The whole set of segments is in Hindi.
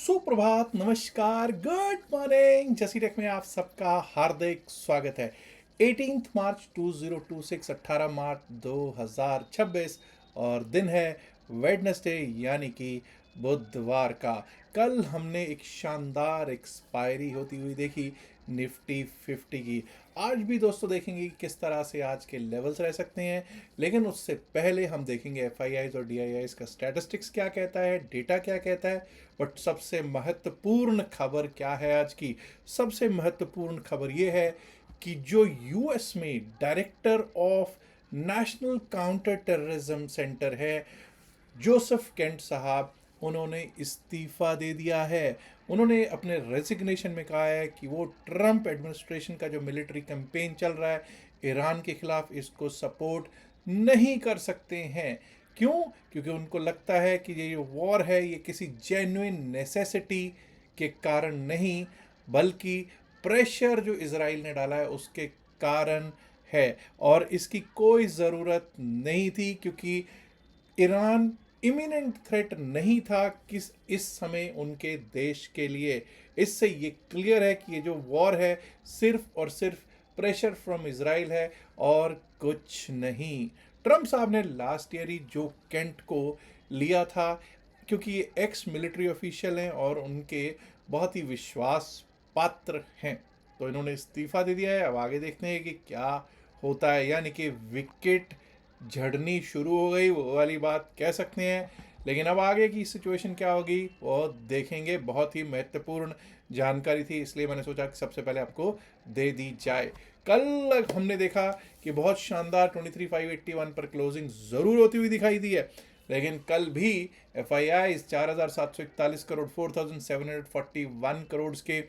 सुप्रभात, नमस्कार, गुड मॉर्निंग। जसी टेक में आप सबका हार्दिक स्वागत है। 18 मार्च 2026, 18 मार्च 2026 और दिन है वेडनेसडे यानी कि बुधवार का। कल हमने एक शानदार एक्सपायरी होती हुई देखी निफ्टी 50 की। आज भी दोस्तों देखेंगे कि किस तरह से आज के लेवल्स रह सकते हैं, लेकिन उससे पहले हम देखेंगे एफआईआईज और डीआईआईज का स्टैटिस्टिक्स क्या कहता है, डेटा क्या कहता है। बट सबसे महत्वपूर्ण खबर क्या है आज की? सबसे महत्वपूर्ण खबर यह है कि जो यूएस में director of national counter terrorism centre है, जोसेफ केंट साहब, उन्होंने इस्तीफा दे दिया है। उन्होंने अपने रेजिग्नेशन में कहा है कि वो ट्रंप एडमिनिस्ट्रेशन का जो मिलिट्री कैंपेन चल रहा है ईरान के खिलाफ, इसको सपोर्ट नहीं कर सकते हैं। क्यों? क्योंकि उनको लगता है कि ये जो वॉर है ये किसी जेन्युइन नेसेसिटी के कारण नहीं, बल्कि प्रेशर जो इसराइल ने डाला है उसके कारण है। और इसकी कोई ज़रूरत नहीं थी, क्योंकि ईरान इमिनेंट थ्रेट नहीं था किस इस समय उनके देश के लिए। इससे ये क्लियर है कि ये जो वॉर है सिर्फ और सिर्फ प्रेशर फ्रॉम इसराइल है और कुछ नहीं। ट्रंप साहब ने लास्ट ईयर ही जो केंट को लिया था, क्योंकि ये एक्स मिलिट्री ऑफिशियल हैं और उनके बहुत ही विश्वास पात्र हैं, तो इन्होंने इस्तीफा दे दिया है। अब आगे देखते हैं कि क्या होता है, यानी कि विकेट झड़नी शुरू हो गई, वो वाली बात कह सकते हैं। लेकिन अब आगे की सिचुएशन क्या होगी वो देखेंगे। बहुत ही महत्वपूर्ण जानकारी थी, इसलिए मैंने सोचा कि सबसे पहले आपको दे दी जाए। कल हमने देखा कि बहुत शानदार 23,581 पर क्लोजिंग ज़रूर होती हुई दिखाई दी है, लेकिन कल भी एफ आई आई 4,741 करोड़ 4,741 करोड़ के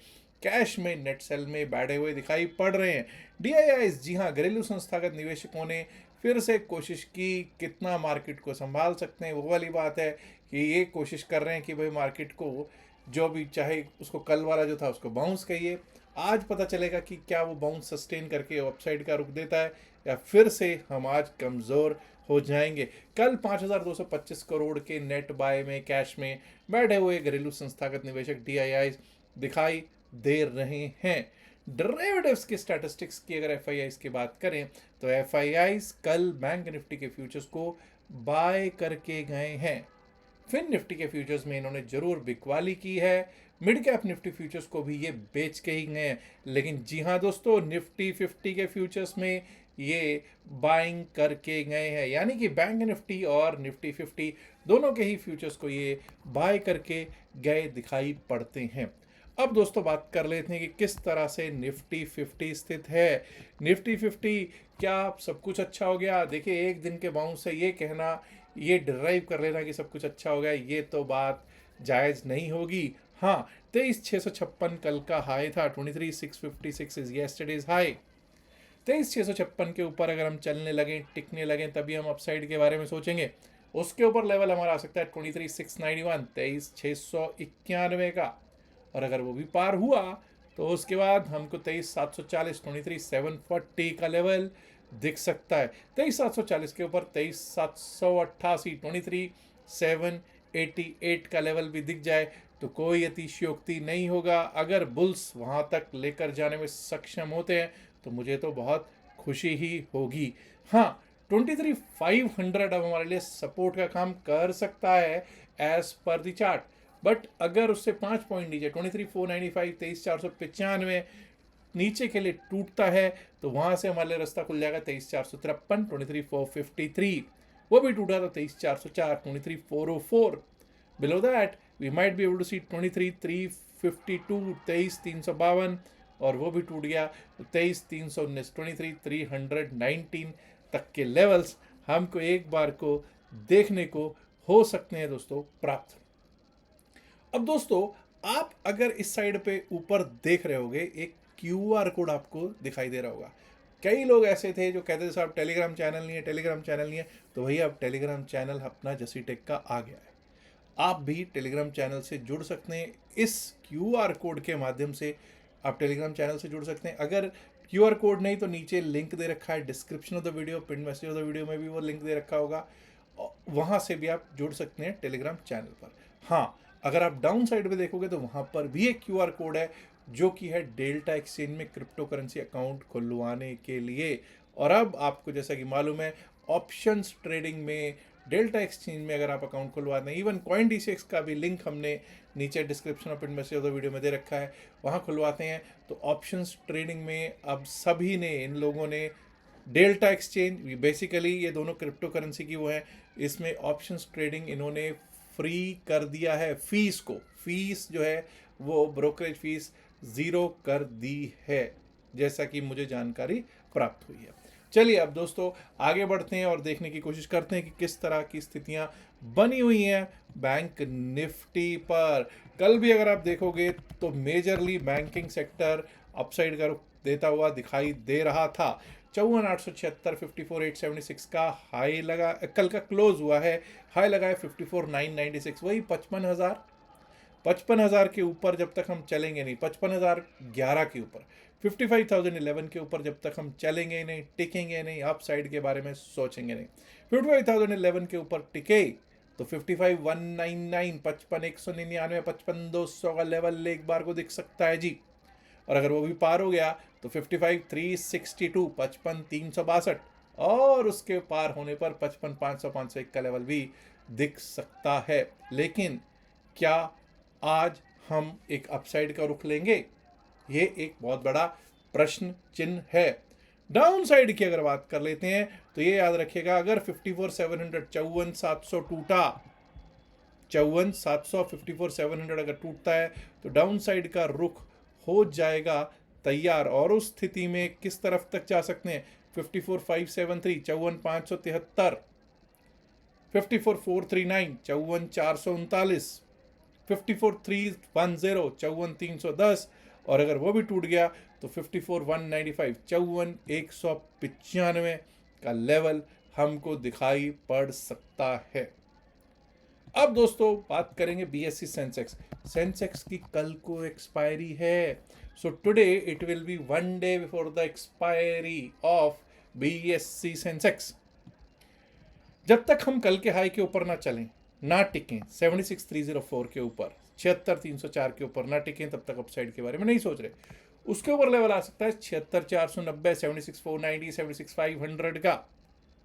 कैश में नेट सेल में बैठे हुए दिखाई पड़ रहे हैं। डी आई आई, जी हाँ, घरेलू संस्थागत निवेशकों ने फिर से कोशिश की कितना मार्केट को संभाल सकते हैं। वो वाली बात है कि ये कोशिश कर रहे हैं कि भाई मार्केट को जो भी चाहे उसको, कल वाला जो था उसको बाउंस कहिए, आज पता चलेगा कि क्या वो बाउंस सस्टेन करके अपसाइड का रुख देता है या फिर से हम आज कमज़ोर हो जाएंगे। कल 5,225 करोड़ के नेट बाय में कैश में बैठे हुए घरेलू संस्थागत निवेशक डीआईआई दिखाई दे रहे हैं। डेरिवेटिव्स के स्टैटिस्टिक्स की अगर एफआईआईज की बात करें तो एफआईआईज कल बैंक निफ्टी के फ्यूचर्स को बाय करके गए हैं। फिन निफ्टी के फ्यूचर्स में इन्होंने जरूर बिकवाली की है। मिड कैप निफ्टी फ्यूचर्स को भी ये बेच के ही गए हैं। लेकिन जी हाँ दोस्तों, निफ्टी 50 के फ्यूचर्स में ये बाइंग करके गए हैं, यानी कि बैंक निफ्टी और निफ्टी 50 दोनों के ही फ्यूचर्स को ये बाय करके गए दिखाई पड़ते हैं। अब दोस्तों बात कर लेते हैं कि किस तरह से निफ्टी 50 स्थित है। निफ्टी 50, क्या सब कुछ अच्छा हो गया? देखिए, एक दिन के बाउंस से ये कहना, ये डिराइव कर लेना कि सब कुछ अच्छा हो गया, ये तो बात जायज़ नहीं होगी। हाँ, 23,656 कल का हाई था। 23,656 इज येस्टरडेज हाई। 23,656 के ऊपर अगर हम चलने लगें, टिकने लगें, तभी हम अपसाइड के बारे में सोचेंगे। उसके ऊपर लेवल हमारा आ सकता है 23,691, 23,691 का। और अगर वो भी पार हुआ तो उसके बाद हमको 23,740, 23,740 का लेवल दिख सकता है। 23,740 के ऊपर 23,788, 23,788 का लेवल भी दिख जाए तो कोई अतिशयोक्ति नहीं होगा। अगर बुल्स वहाँ तक लेकर जाने में सक्षम होते हैं तो मुझे तो बहुत खुशी ही होगी। हाँ, 23,500 अब हमारे लिए सपोर्ट का काम कर सकता है as per the chart. But अगर उससे 5 पॉइंट नीचे 23,495, 23,495 नीचे के लिए टूटता है तो वहां से हमारे लिए रास्ता खुल जाएगा 23,453, 23,453। वो भी टूटा तो 23,404, 23,404। Below that we might be able to see 23,352, 23,352, और वो भी टूट गया तो 23,319, 23,319 तक के लेवल्स हमको एक बार को देखने को हो सकते हैं दोस्तों प्राप्त। अब दोस्तों, आप अगर इस साइड पे ऊपर देख रहे होगे, एक क्यूआर कोड आपको दिखाई दे रहा होगा। कई लोग ऐसे थे जो कहते थे साहब टेलीग्राम चैनल नहीं है, टेलीग्राम चैनल नहीं है। तो भैया अब टेलीग्राम चैनल अपना जसी टेक का आ गया है। आप भी टेलीग्राम चैनल से जुड़ सकते हैं। इस क्यूआर कोड के माध्यम से आप टेलीग्राम चैनल से जुड़ सकते हैं। अगर क्यूआर कोड नहीं तो नीचे लिंक दे रखा है description of the video, pin message of the video में भी वो लिंक दे रखा होगा, वहाँ से भी आप जुड़ सकते हैं टेलीग्राम चैनल पर। हाँ, अगर आप डाउन साइड पे देखोगे तो वहाँ पर भी एक क्यूआर कोड है जो कि है डेल्टा एक्सचेंज में क्रिप्टो करेंसी अकाउंट खुलवाने के लिए। और अब आपको जैसा कि मालूम है ऑप्शंस ट्रेडिंग में डेल्टा एक्सचेंज में अगर आप अकाउंट खुलवाते हैं, इवन कॉइन डीसीएक्स का भी लिंक हमने नीचे डिस्क्रिप्शन और मैसेज ऑफ द वीडियो में दे रखा है, वहाँ खुलवाते हैं तो ऑप्शंस ट्रेडिंग में अब सभी ने, इन लोगों ने डेल्टा एक्सचेंज बेसिकली ये दोनों क्रिप्टो करेंसी की वो है, इसमें ऑप्शंस ट्रेडिंग इन्होंने फ्री कर दिया है। फीस को, फीस जो है वो ब्रोकरेज फीस ज़ीरो कर दी है, जैसा कि मुझे जानकारी प्राप्त हुई है। चलिए अब दोस्तों आगे बढ़ते हैं और देखने की कोशिश करते हैं कि किस तरह की स्थितियां बनी हुई हैं बैंक निफ्टी पर। कल भी अगर आप देखोगे तो मेजरली बैंकिंग सेक्टर अपसाइड का रुख देता हुआ दिखाई दे रहा था। 54,876 54,876 का हाई लगा, कल का क्लोज हुआ है, हाई लगा है 54,996, वही 55,000 के ऊपर जब तक हम चलेंगे नहीं, 55,011 के ऊपर, 55,011 के ऊपर जब तक हम चलेंगे नहीं, टिकेंगे नहीं, अप साइड के बारे में सोचेंगे नहीं, 55,011 के ऊपर टिके तो 55,199 55,199 55,200 का लेवल एक बार को दिख सकता है जी। और अगर वो भी पार हो गया तो 55,362 55,362 और उसके पार होने पर 55,500 501 का लेवल भी दिख सकता है। लेकिन क्या आज हम एक अपसाइड का रुख लेंगे, ये एक बहुत बड़ा प्रश्न चिन्ह है। डाउन साइड की अगर बात कर लेते हैं तो ये याद रखिएगा, अगर 54,700 54,700 टूटा, 54,700 54,700 अगर टूटता है तो डाउन साइड का रुख हो जाएगा तैयार। और उस स्थिति में किस तरफ तक जा सकते हैं, 54,573 54,573, 54,439 54,439, 54,310 54,310, और अगर वो भी टूट गया तो 54,195 54,195 का लेवल हमको दिखाई पड़ सकता है। अब दोस्तों बात करेंगे बीएससी सेंसेक्स की कल को एक्सपायरी है। So today it will be 1 day before the expiry of BSc Sensex. जब तक हम कल के हाई के ऊपर ना चलें, ना टिकें 76,304 के ऊपर, 76,304 के ऊपर ना टिकें, तब तक अपसाइड के बारे में नहीं सोच रहे। उसके ऊपर लेवल आ सकता है 76,490 76,490 76,500 का।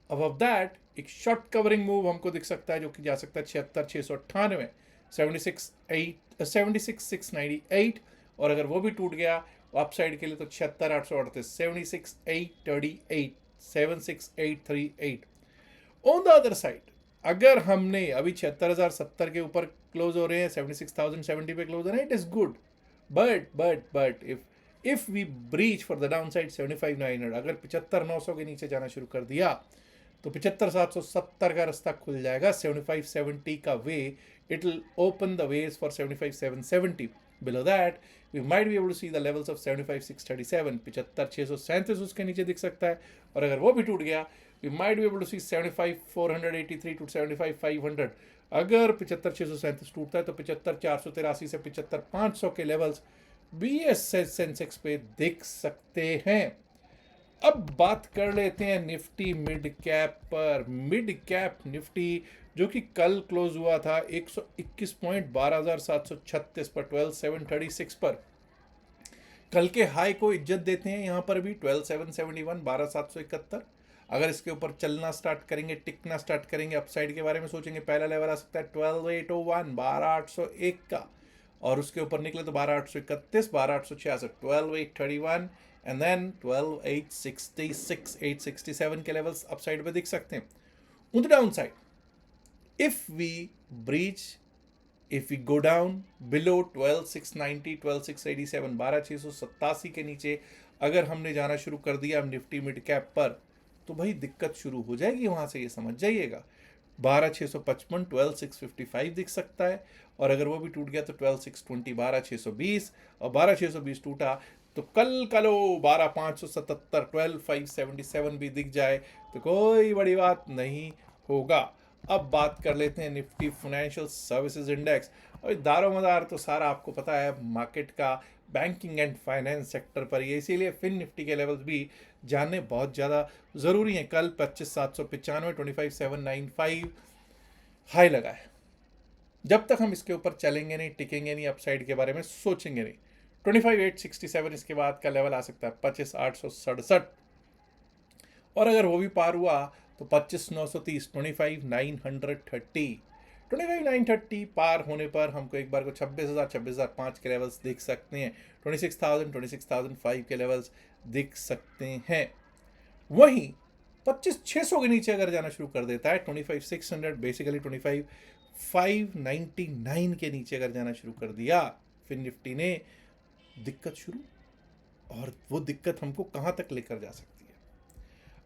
अबव दैट एक शॉर्ट कवरिंग मूव हमको दिख सकता है जो कि जा सकता है 76,698 76,698, और अगर वो भी टूट गया अपसाइड के लिए तो 76,838 76,838 76,838। ऑन द अदर साइड अगर हमने अभी 76,070 के ऊपर क्लोज हो रहे हैं, 76,070 पे क्लोज हो रहे हैं, it is good, but if we breach for the downside 75,900, अगर 75,900 के नीचे जाना शुरू कर दिया तो 75,770 का रास्ता खुल जाएगा। 75,70 का way, it will open the ways for 75,770। Below that we might be able to see the levels of 75,637 75,637 उसके नीचे दिख सकता है, और अगर वो भी टूट गया we might be able to see 75,483 to 75,500। अगर 75,637 टूटता है तो 75,483 से 75,500 के लेवल्स बीएसएस सेंसेक्स पे दिख सकते हैं। अब बात कर लेते हैं निफ्टी मिड कैप पर। मिड कैप निफ्टी जो कि कल क्लोज हुआ था 121 पॉइंट 12,736 पर 12,736 पर, कल के हाई को इज्जत देते हैं यहाँ पर भी 12,771 12,771। अगर इसके ऊपर चलना स्टार्ट करेंगे, टिकना स्टार्ट करेंगे, अपसाइड के बारे में सोचेंगे, पहला लेवल आ सकता है 12,801 12,801 का, और उसके ऊपर निकले तो 12,831 12,866 12,831 एंड देन 12,866 867 के लेवल्स अपसाइड पे दिख सकते हैं। On the downside if we breach, if we go down below 12,690 12,687 12,687 के नीचे अगर हमने जाना शुरू कर दिया निफ्टी मिड कैप पर, तो भाई दिक्कत शुरू हो जाएगी वहाँ से, ये समझ जाइएगा। 12,655 12,655 दिख सकता है, और अगर वो भी टूट गया तो 12,620 12,620, और 12,620 टूटा तो कल कलो 12,577 12,577 भी दिख जाए तो कोई बड़ी बात नहीं होगा। अब बात कर लेते हैं निफ्टी फाइनेंशियल सर्विसेज इंडेक्स। और दारोमदार तो सारा आपको पता है मार्केट का बैंकिंग एंड फाइनेंस सेक्टर पर ही है, इसीलिए फिन निफ्टी के लेवल्स भी जानने बहुत ज़्यादा ज़रूरी हैं। कल 25,795 25,795 हाई लगा है। जब तक हम इसके ऊपर चलेंगे नहीं, टिकेंगे नहीं, अपसाइड के बारे में सोचेंगे नहीं। 25,867 इसके बाद का लेवल आ सकता है 25,867, और अगर वो भी पार हुआ तो 25,930, 25,930, 25,930 पार होने पर हमको एक बार को 26,000, 26,005 के लेवल्स दिख सकते हैं, 26,000, 26,005 के लेवल्स दिख सकते हैं। वहीं 25,600 के नीचे अगर जाना शुरू कर देता है, 25,600 बेसिकली 25,599 के नीचे अगर जाना शुरू कर दिया फिर निफ्टी ने, दिक्कत शुरू। और वो दिक्कत हमको कहां तक लेकर जा सकती है?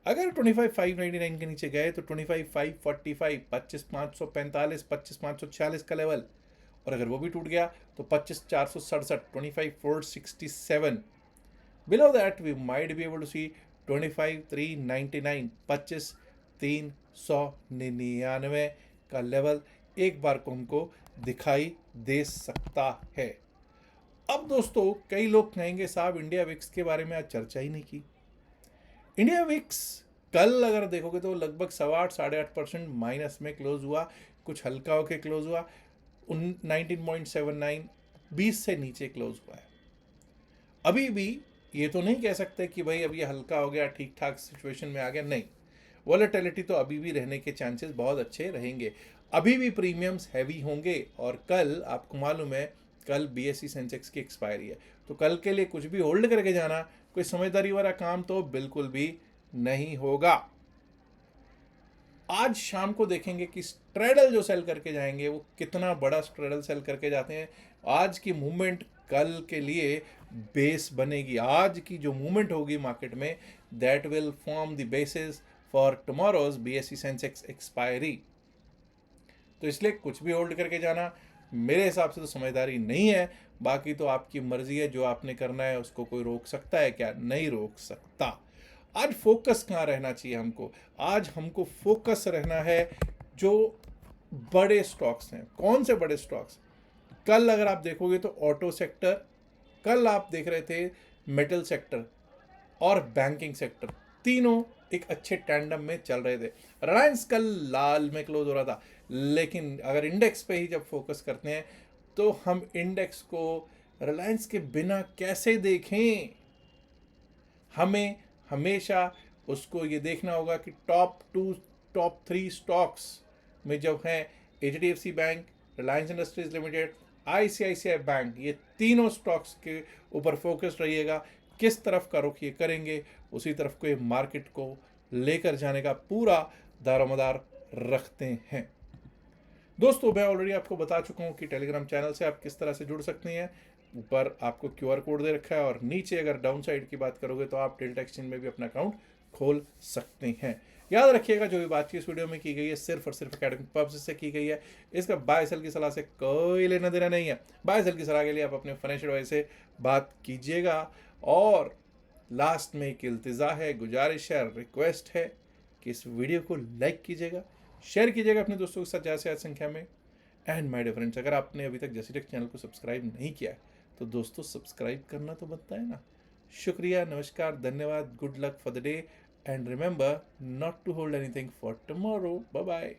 अगर 25,599 के नीचे गए तो 25,545, 25,545, 25,546 का लेवल, और अगर वो भी टूट गया तो 25,467, 25,467। Below that we might be able to see 25,399, 25,399 का लेवल एक बार को हमको दिखाई दे सकता है। अब दोस्तों, कई लोग कहेंगे साहब इंडिया विक्स के बारे में आज चर्चा ही नहीं की। इंडिया विक्स कल अगर देखोगे तो लगभग 8.25 साढ़े 8% माइनस में क्लोज हुआ, कुछ हल्का होके क्लोज हुआ, 19.79, 20 से नीचे क्लोज हुआ है। अभी भी ये तो नहीं कह सकते कि भाई अब ये हल्का हो गया, ठीक ठाक सिचुएशन में आ गया, नहीं। वॉलेटिलिटी तो अभी भी रहने के चांसेस बहुत अच्छे रहेंगे, अभी भी प्रीमियम्स हैवी होंगे। और कल आपको मालूम है कल बीएसई सेंसेक्स की एक्सपायरी है, तो कल के लिए कुछ भी होल्ड करके जाना कोई समझदारी वाला काम तो बिल्कुल भी नहीं होगा। आज शाम को देखेंगे कि स्ट्रेडल जो सेल करके जाएंगे वो कितना बड़ा स्ट्रेडल सेल करके जाते हैं। आज की मूवमेंट कल के लिए बेस बनेगी। आज की जो मूवमेंट होगी मार्केट में, that will form the basis for tomorrow's BSE Sensex expiry. तो इसलिए कुछ भी होल्ड करके जाना मेरे हिसाब से तो समझदारी नहीं है। बाकी तो आपकी मर्जी है, जो आपने करना है उसको कोई रोक सकता है क्या? नहीं रोक सकता। आज फोकस कहाँ रहना चाहिए हमको? आज हमको फोकस रहना है जो बड़े स्टॉक्स हैं। कौन से बड़े स्टॉक्स? कल अगर आप देखोगे तो ऑटो सेक्टर, कल आप देख रहे थे मेटल सेक्टर और बैंकिंग सेक्टर, तीनों एक अच्छे टैंडम में चल रहे थे। रिलायंस कल लाल में क्लोज हो रहा था, लेकिन अगर इंडेक्स पे ही जब फोकस करते हैं तो हम इंडेक्स को रिलायंस के बिना कैसे देखें? हमें हमेशा उसको ये देखना होगा कि टॉप 2, टॉप 3 स्टॉक्स में जब हैं HDFC bank, Reliance industries limited, ICICI bank, ये तीनों स्टॉक्स के ऊपर फोकस रहिएगा। किस तरफ का रुख ये करेंगे, उसी तरफ को ये मार्केट को लेकर जाने का पूरा दारोमदार रखते हैं। दोस्तों, मैं ऑलरेडी आपको बता चुका हूँ कि टेलीग्राम चैनल से आप किस तरह से जुड़ सकते हैं। ऊपर आपको क्यूआर कोड दे रखा है, और नीचे अगर डाउन साइड की बात करोगे तो आप डेल्टा एक्सचेंज में भी अपना अकाउंट खोल सकते हैं। याद रखिएगा, जो भी बात इस वीडियो में की गई है सिर्फ और सिर्फ एकेडमिक पर्पस से की गई है। इसका बाय सेल की सलाह से कोई लेना देना नहीं है। बाय सेल की सलाह के लिए आप अपने फाइनेंशियल एडवाइजर से बात कीजिएगा। और लास्ट में एक इल्तिजा है, गुजारिश है, रिक्वेस्ट है कि इस वीडियो को लाइक कीजिएगा, शेयर कीजिएगा अपने दोस्तों के साथ ज़्यादा से ज़्यादा संख्या में। एंड माय डियर फ्रेंड्स, अगर आपने अभी तक जसीटेक चैनल को सब्सक्राइब नहीं किया है तो दोस्तों सब्सक्राइब करना तो बनता है ना। शुक्रिया, नमस्कार, धन्यवाद, good luck for the day, and remember not to hold anything for tomorrow. Bye bye.